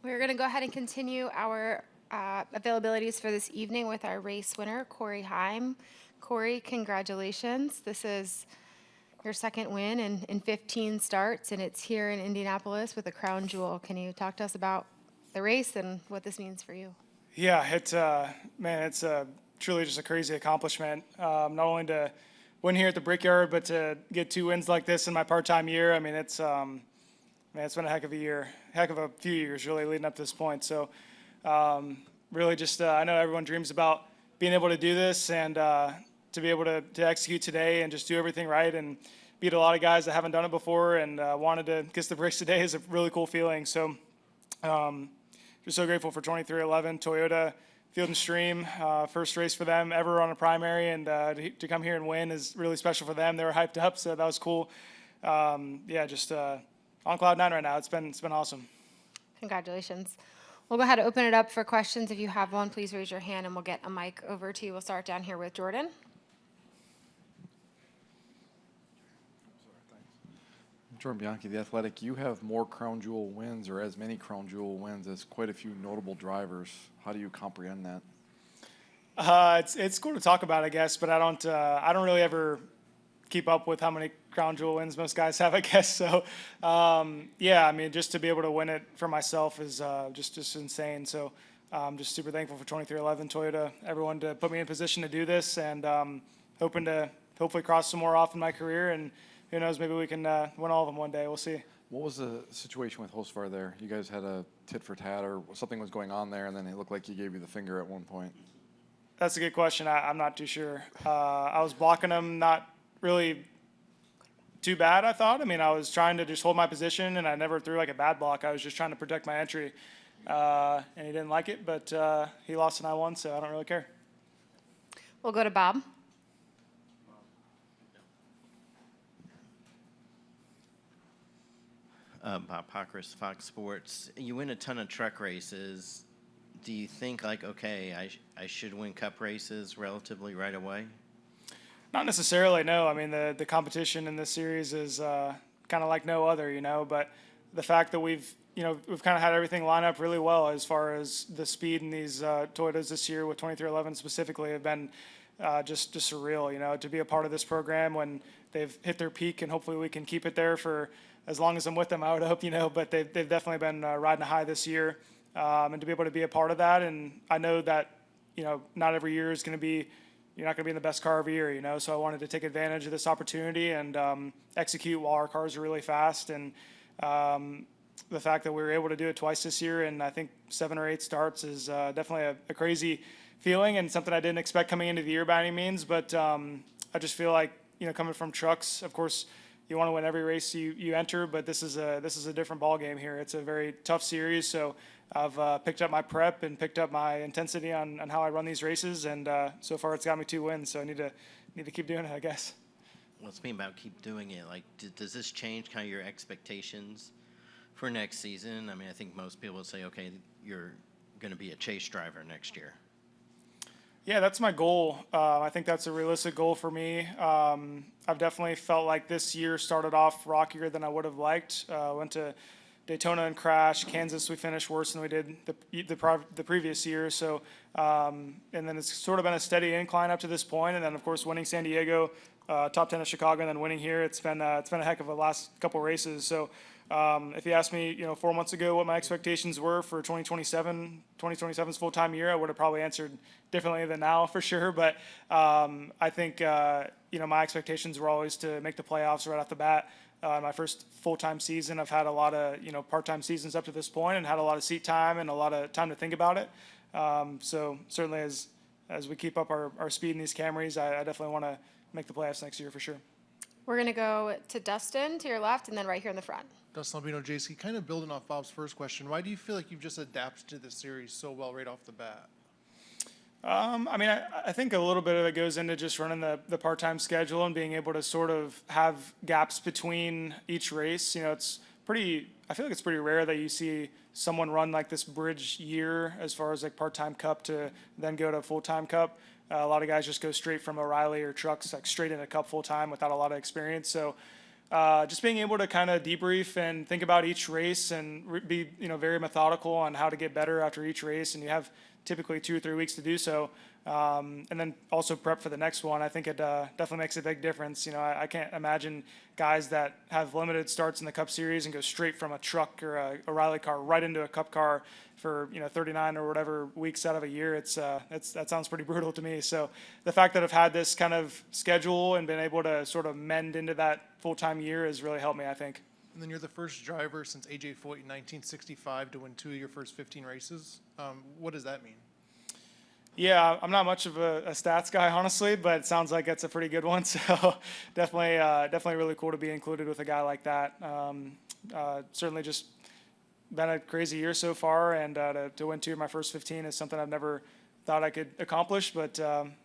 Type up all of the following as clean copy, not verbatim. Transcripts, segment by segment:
We're going to go ahead and continue our availabilities for this evening with our race winner, Corey Heim. Corey, congratulations. This is your second win in 15 starts, and it's here in Indianapolis with a crown jewel. Can you talk to us about the race and what this means for you? Yeah, it's truly just a crazy accomplishment. Not only to win here at the Brickyard, but to get 2 wins like this in my part-time year. I mean, it's been a heck of a year, heck of a few years really leading up to this point. So really just I know everyone dreams about being able to do this and to be able to execute today and just do everything right and beat a lot of guys that haven't done it before and wanted to kiss the bricks today is a really cool feeling. So just so grateful for 2311 Toyota Field and Stream, first race for them ever on a primary, and to come here and win is really special for them. They were hyped up, so that was cool. Just on cloud nine right now. It's been awesome. Congratulations. We'll go ahead and open it up for questions. If you have one, please raise your hand and we'll get a mic over to you. We'll start down here with Jordan. Jordan Bianchi, The Athletic, you have more crown jewel wins or as many crown jewel wins as quite a few notable drivers. How do you comprehend that? It's cool to talk about, I guess, but I don't really ever keep up with how many crown jewel wins most guys have, I guess. So, just to be able to win it for myself is just insane. So I'm just super thankful for 2311 Toyota, everyone to put me in position to do this, and hoping to hopefully cross some more off in my career, and who knows, maybe we can win all of them one day. We'll see. What was the situation with Hosvar there? You guys had a tit for tat or something was going on there, and then it looked like he gave you the finger at one point. That's a good question. I'm not too sure. I was blocking him, not really too bad, I thought. I mean, I was trying to just hold my position, and I never threw like a bad block. I was just trying to protect my entry, and he didn't like it, but he lost and I won, so I don't really care. We'll go to Bob. Bob Pockris, Fox Sports. You win a ton of truck races. Do you think, like, okay, I should win cup races relatively right away? Not necessarily, no. I mean, the competition in this series is kind of like no other, but the fact that we've kind of had everything line up really well as far as the speed in these Toyotas this year with 2311 specifically have been just surreal, to be a part of this program when they've hit their peak, and hopefully we can keep it there for as long as I'm with them, I would hope, but they've definitely been riding a high this year, and to be able to be a part of that. And I know that, not every year is going to be, you're not going to be in the best car every year, so I wanted to take advantage of this opportunity and execute while our cars are really fast. And the fact that we were able to do it twice this year, and I think 7 or 8 starts is definitely a crazy feeling and something I didn't expect coming into the year by any means. But I just feel like, coming from trucks, of course, you want to win every race you enter, but this is a different ball game here. It's a very tough series, so I've picked up my prep and picked up my intensity on how I run these races, and so far it's got me 2 wins. So I need to keep doing it, I guess. Well, speaking about keep doing it, like, does this change kind of your expectations for next season? I mean, I think most people would say, okay, you're going to be a chase driver next year. Yeah, that's my goal. I think that's a realistic goal for me. I've definitely felt like this year started off rockier than I would have liked. Went to Daytona and crashed. Kansas, we finished worse than we did the previous year. So, and then it's sort of been a steady incline up to this point. And then, of course, winning San Diego, top 10 of Chicago, and then winning here. It's been a heck of a last couple races. So, if you asked me, 4 months ago what my expectations were for 2027's full-time year, I would have probably answered differently than now for sure. But I think, my expectations were always to make the playoffs right off the bat. My first full-time season, I've had a lot of, part-time seasons up to this point and had a lot of seat time and a lot of time to think about it. So certainly as we keep up our speed in these Camrys, I definitely want to make the playoffs next year for sure. We're going to go to Dustin to your left and then right here in the front. Dustin Albino, JC, kind of building off Bob's first question, why do you feel like you've just adapted to the series so well right off the bat? I think a little bit of it goes into just running the part-time schedule and being able to sort of have gaps between each race. I feel like it's pretty rare that you see someone run like this bridge year as far as like part-time cup to then go to full-time cup. A lot of guys just go straight from O'Reilly or trucks like straight into cup full-time without a lot of experience. So just being able to kind of debrief and think about each race and be very methodical on how to get better after each race, and you have typically 2 or 3 weeks to do so, and then also prep for the next one. I think it definitely makes a big difference. I can't imagine guys that have limited starts in the Cup Series and go straight from a truck or a rally car right into a Cup car for 39 or whatever weeks out of a year. That sounds pretty brutal to me. So the fact that I've had this kind of schedule and been able to sort of mend into that full-time year has really helped me, I think. And then you're the first driver since A.J. Foyt in 1965 to win 2 of your first 15 races. What does that mean? Yeah, I'm not much of a stats guy, honestly, but it sounds like that's a pretty good one. So definitely really cool to be included with a guy like that. Certainly just been a crazy year so far, and to win 2 of my first 15 is something I've never thought I could accomplish, but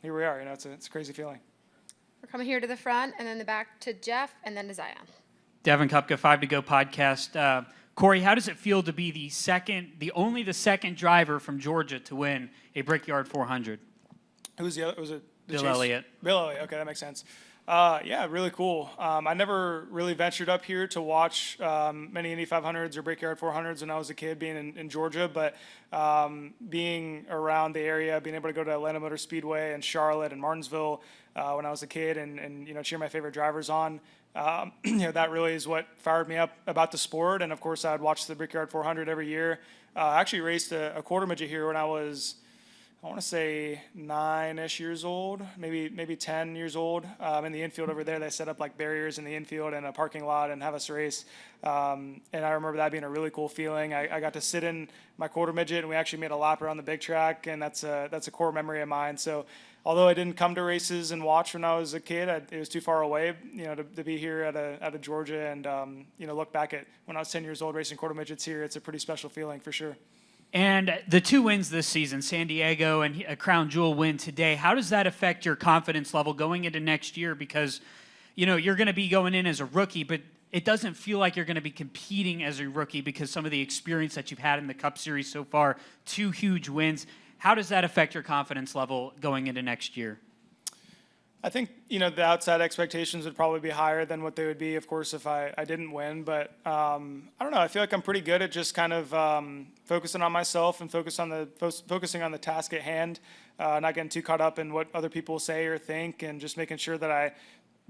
here we are. It's a crazy feeling. We're coming here to the front, and then the back to Jeff, and then to Zion. Devin Kupka, 5 to Go podcast. Corey, how does it feel to be only the second driver from Georgia to win a Brickyard 400? Who's the other? Was it Bill Elliott. Bill Elliott. Okay, that makes sense. Yeah, really cool. I never really ventured up here to watch many Indy 500s or Brickyard 400s when I was a kid, being in Georgia. But being around the area, being able to go to Atlanta Motor Speedway and Charlotte and Martinsville when I was a kid, and cheer my favorite drivers on. That really is what fired me up about the sport. And of course, I would watch the Brickyard 400 every year. I actually raced a quarter midget here when I was, I want to say 9-ish years old, maybe 10 years old. In the infield over there, they set up like barriers in the infield and a parking lot and have us race. And I remember that being a really cool feeling. I got to sit in my quarter midget, and we actually made a lap around the big track, and that's a core memory of mine. So although I didn't come to races and watch when I was a kid, it was too far away, to be here out of Georgia and look back at when I was 10 years old racing quarter midgets here. It's a pretty special feeling for sure. And the 2 wins this season, San Diego and a Crown Jewel win today, how does that affect your confidence level going into next year? Because, you're going to be going in as a rookie, but it doesn't feel like you're going to be competing as a rookie because some of the experience that you've had in the Cup Series so far, 2 huge wins. How does that affect your confidence level going into next year? I think, the outside expectations would probably be higher than what they would be, of course, if I didn't win. But I don't know. I feel like I'm pretty good at just kind of focusing on myself and focusing on the task at hand, not getting too caught up in what other people say or think, and just making sure that I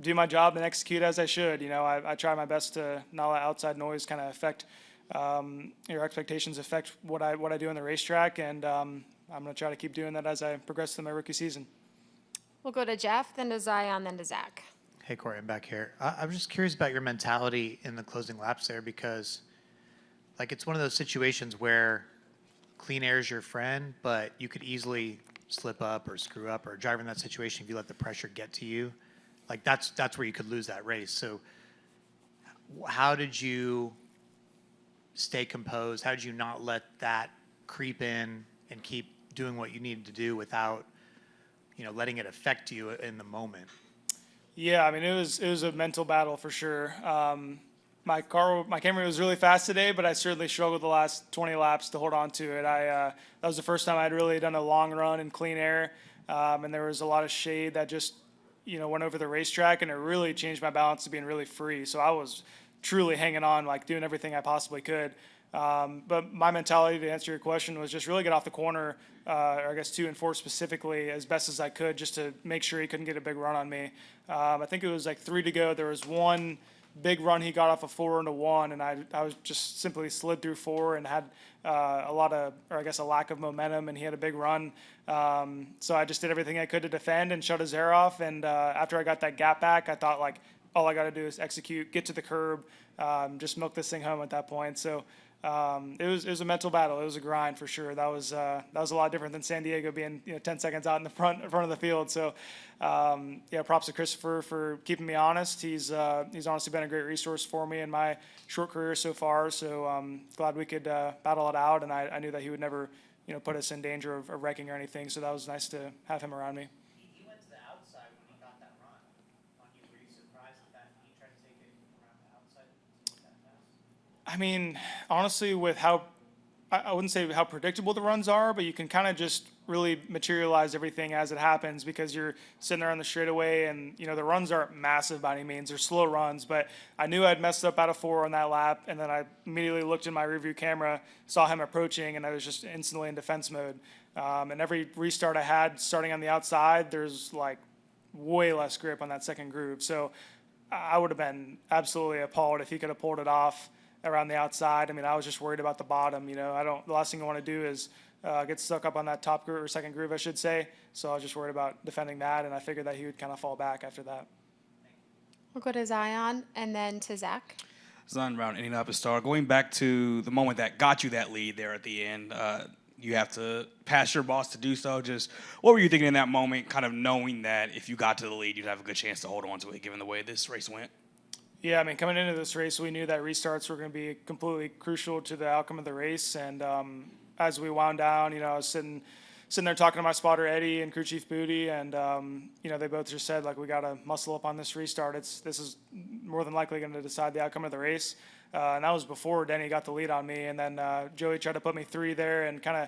do my job and execute as I should. I try my best to not let outside noise kind of affect your expectations, affect what I do on the racetrack, and I'm going to try to keep doing that as I progress through my rookie season. We'll go to Jeff, then to Zion, then to Zach. Hey, Corey, I'm back here. I'm just curious about your mentality in the closing laps there because, it's one of those situations where clean air is your friend, but you could easily slip up or screw up or drive in that situation if you let the pressure get to you. That's where you could lose that race. So how did you stay composed? How did you not let that creep in and keep doing what you needed to do without letting it affect you in the moment? Yeah, I mean, it was a mental battle for sure. My Camry was really fast today, but I certainly struggled the last 20 laps to hold on to it. That was the first time I'd really done a long run in clean air, and there was a lot of shade that just went over the racetrack, and it really changed my balance to being really free. So I was truly hanging on, doing everything I possibly could. But my mentality, to answer your question, was just really get off the corner, or I guess 2 and 4 specifically, as best as I could, just to make sure he couldn't get a big run on me. I think it was 3 to go. There was one big run he got off of 4 into 1, and I was just simply slid through 4 and had a lack of momentum, and he had a big run. So I just did everything I could to defend and shut his air off. And after I got that gap back, I thought all I got to do is execute, get to the curb, just milk this thing home at that point. So it was a mental battle. It was a grind for sure. That was a lot different than San Diego being 10 seconds out in front of the field. So props to Christopher for keeping me honest. He's honestly been a great resource for me in my short career so far. So glad we could battle it out, and I knew that he would never put us in danger of wrecking or anything. So that was nice to have him around me. He went to the outside when he got that run on you. Were you surprised that he tried to take it around the outside that fast? I mean, honestly, with how I wouldn't say how predictable the runs are, but you can kind of just really materialize everything as it happens, because you're sitting there on the straightaway and, you know, the runs aren't massive by any means. They're slow runs, but I knew I'd messed up out of 4 on that lap, and then I immediately looked in my rearview camera, saw him approaching, and I was just instantly in defense mode. And every restart I had starting on the outside, there's like way less grip on that second groove. So I would have been absolutely appalled if he could have pulled it off around the outside. I mean, I was just worried about the bottom. You know, the last thing I want to do is get stuck up on that top groove, or second groove, I should say. So I was just worried about defending that, and I figured that he would kind of fall back after that. We'll go to Zion and then to Zach. Zion Brown, Indianapolis Star. Going back to the moment that got you that lead there at the end, you have to pass your boss to do so. Just what were you thinking in that moment, kind of knowing that if you got to the lead, you'd have a good chance to hold on to it, given the way this race went? Yeah, I mean, coming into this race, we knew that restarts were going to be completely crucial to the outcome of the race. And as we wound down, you know, I was sitting there talking to my spotter Eddie and crew chief Booty, and you know, they both just said, like, we got to muscle up on this restart. This is more than likely going to decide the outcome of the race. And that was before Denny got the lead on me. And then Joey tried to put me 3 there and kind of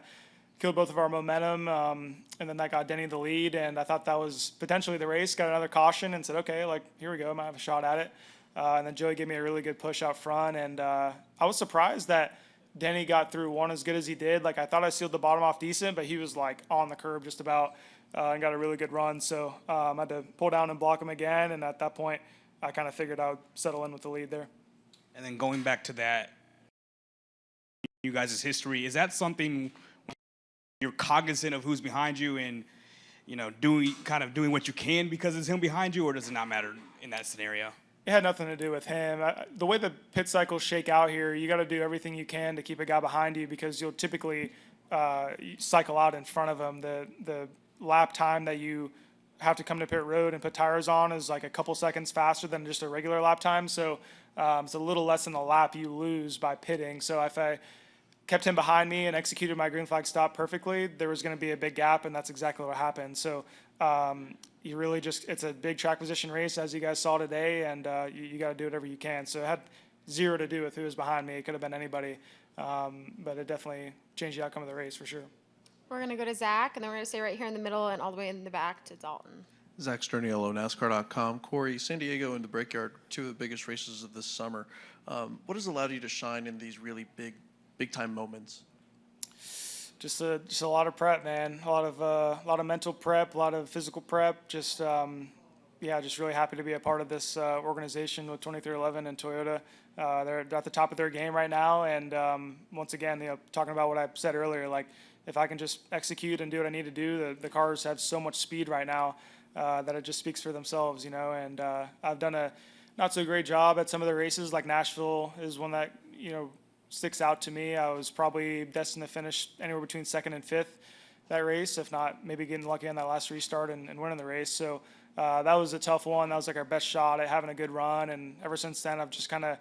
killed both of our momentum. And then that got Denny the lead. And I thought that was potentially the race. Got another caution and said, okay, like, here we go. I might have a shot at it. And then Joey gave me a really good push out front. And I was surprised that Denny got through one as good as he did. Like, I thought I sealed the bottom off decent, but he was like on the curb just about and got a really good run. So I had to pull down and block him again. And at that point, I kind of figured I would settle in with the lead there. And then going back to that, you guys' history, is that something you're cognizant of who's behind you and, you know, doing what you can because it's him behind you, or does it not matter in that scenario? It had nothing to do with him. The way the pit cycles shake out here, you got to do everything you can to keep a guy behind you, because you'll typically cycle out in front of him. The lap time that you have to come to pit road and put tires on is like a couple seconds faster than just a regular lap time. So it's a little less than a lap you lose by pitting. So if I kept him behind me and executed my green flag stop perfectly, there was going to be a big gap, and that's exactly what happened. So you really it's a big track position race, as you guys saw today, and you got to do whatever you can. So it had zero to do with who was behind me. It could have been anybody, but it definitely changed the outcome of the race for sure. We're going to go to Zach, and then we're going to stay right here in the middle and all the way in the back to Dalton. Zach Sterniello, NASCAR.com. Corey, San Diego and the Brickyard, 2 of the biggest races of this summer. What has allowed you to shine in these really big-time moments? Just a lot of prep, man. A lot of mental prep, a lot of physical prep. Just really happy to be a part of this organization with 2311 and Toyota. They're at the top of their game right now, and once again, you know, talking about what I said earlier, like, if I can just execute and do what I need to do, the cars have so much speed right now that it just speaks for themselves, you know. And I've done a not so great job at some of the races. Like Nashville is one that, you know, sticks out to me. I was probably destined to finish anywhere between 2nd and 5th that race, if not maybe getting lucky on that last restart and winning the race. So that was a tough one. That was like our best shot at having a good run. And ever since then, I've just kind of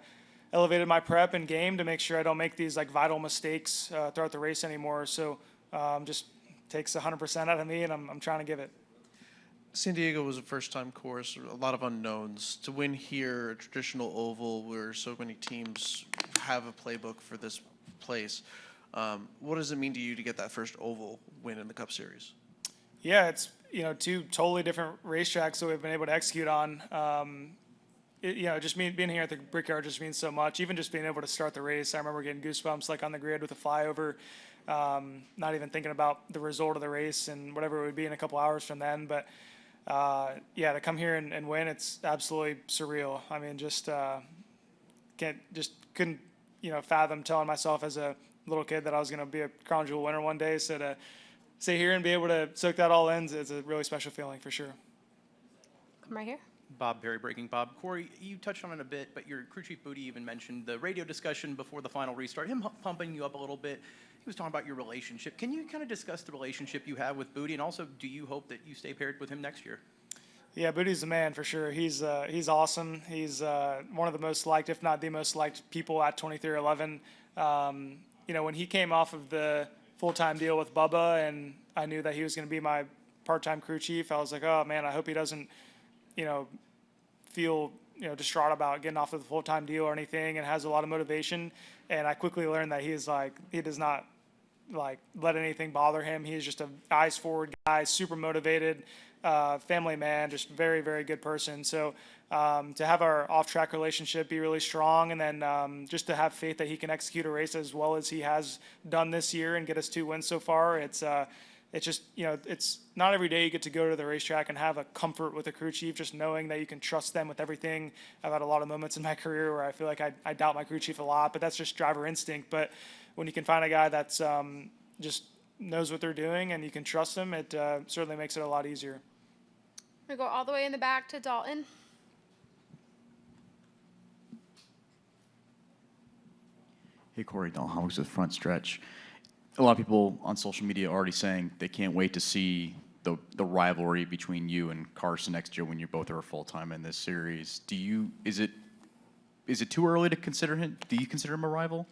elevated my prep and game to make sure I don't make these like vital mistakes throughout the race anymore. So just takes 100% out of me, and I'm trying to give it. San Diego was a first-time course, a lot of unknowns. To win here, a traditional oval where so many teams have a playbook for this place, what does it mean to you to get that first oval win in the Cup Series? Yeah, it's, you know, 2 totally different racetracks that we've been able to execute on. You know, just being here at the Brickyard just means so much. Even just being able to start the race, I remember getting goosebumps like on the grid with a flyover, not even thinking about the result of the race and whatever it would be in a couple hours from then. But yeah, to come here and win, it's absolutely surreal. I mean, couldn't, you know, fathom telling myself as a little kid that I was going to be a Crown Jewel winner one day. So to sit here and be able to soak that all in is a really special feeling for sure. Come right here. Bob Perry, Breaking Bob. Corey, you touched on it a bit, but your crew chief Booty even mentioned the radio discussion before the final restart, him pumping you up a little bit. He was talking about your relationship. Can you kind of discuss the relationship you have with Booty, and also do you hope that you stay paired with him next year? Yeah, Booty's the man for sure. He's awesome. He's one of the most liked, if not the most liked people at 2311. You know, when he came off of the full-time deal with Bubba and I knew that he was going to be my part-time crew chief, I was like, oh man, I hope he doesn't, you know, feel, you know, distraught about getting off of the full-time deal or anything, and has a lot of motivation. And I quickly learned that he does not like let anything bother him. He's just a eyes forward guy, super motivated, family man, just very, very good person. So to have our off-track relationship be really strong, and then just to have faith that he can execute a race as well as he has done this year and get us 2 wins so far, it's just, it's not every day you get to go to the racetrack and have a comfort with a crew chief, just knowing that you can trust them with everything. I've had a lot of moments in my career where I feel like I doubt my crew chief a lot, but that's just driver instinct. But when you can find a guy that's just knows what they're doing and you can trust them, it certainly makes it a lot easier. We go all the way in the back to Dalton. Hey, Corey, Dalton Hawks with Front Stretch. A lot of people on social media are already saying they can't wait to see the rivalry between you and Carson next year when you both are full time in this series. Is it too early to consider him? Do you consider him a rival?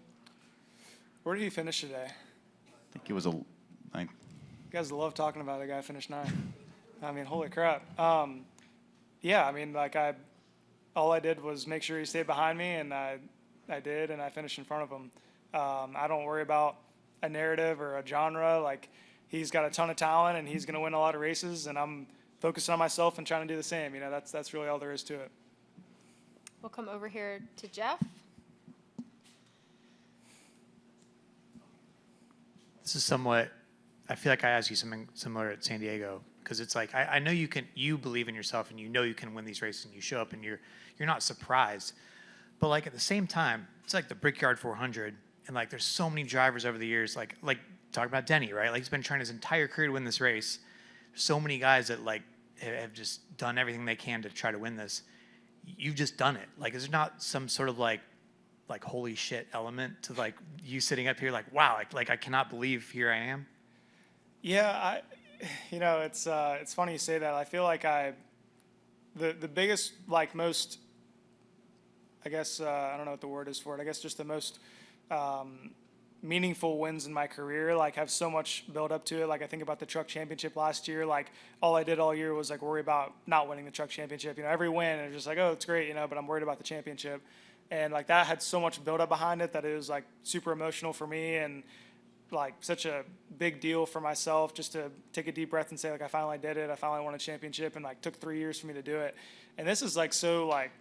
Where did he finish today? I think it was You guys love talking about a guy finished 9th. I mean, holy crap. Yeah, I mean, like all I did was make sure he stayed behind me, and I did, and I finished in front of him. I don't worry about a narrative or a genre. Like, he's got a ton of talent, and he's going to win a lot of races, and I'm focused on myself and trying to do the same. That's really all there is to it. We'll come over here to Jeff. This is somewhat, I feel like I asked you something similar at San Diego, because it's like, I know you believe in yourself and you know you can win these races, and you show up and you're not surprised. But like at the same time, it's like the Brickyard 400, and like there's so many drivers over the years, like talk about Denny, right? Like he's been trying his entire career to win this race. So many guys that like have just done everything they can to try to win this. You've just done it. Like, is there not some sort of like holy shit element to like you sitting up here like, wow, like I cannot believe here I am? Yeah, it's funny you say that. I feel like the biggest, like most, I guess, I don't know what the word is for it. I guess just the most meaningful wins in my career, like have so much build up to it. Like I think about the truck championship last year, like all I did all year was like worry about not winning the truck championship. Every win, and just like, oh, it's great, but I'm worried about the championship. And like that had so much build up behind it that it was like super emotional for me, and like such a big deal for myself just to take a deep breath and say like I finally did it. I finally won a championship, and like took 3 years for me to do it. And this is like so like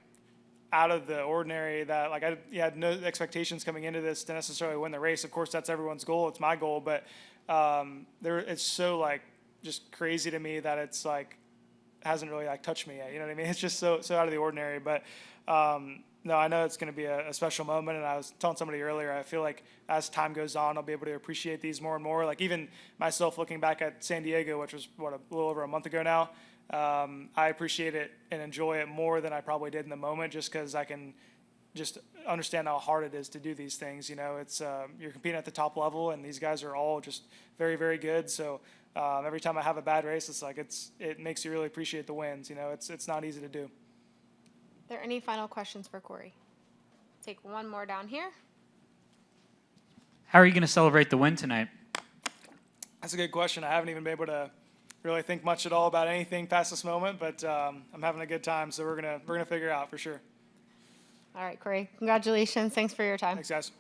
out of the ordinary that like I had no expectations coming into this to necessarily win the race. Of course, that's everyone's goal. It's my goal, but it's so like just crazy to me that it's like hasn't really like touched me yet. You know what I mean? It's just so out of the ordinary. But no, I know it's going to be a special moment. And I was telling somebody earlier, I feel like as time goes on, I'll be able to appreciate these more and more. Like even myself looking back at San Diego, which was a little over a month ago now. I appreciate it and enjoy it more than I probably did in the moment, just because I can just understand how hard it is to do these things. It's you're competing at the top level, and these guys are all just very, very good. So every time I have a bad race, it's like it makes you really appreciate the wins. It's not easy to do. Are there any final questions for Corey? Take one more down here. How are you going to celebrate the win tonight? That's a good question. I haven't even been able to really think much at all about anything past this moment, but I'm having a good time, so we're gonna figure it out for sure. All right, Corey. Congratulations. Thanks for your time. Thanks, guys.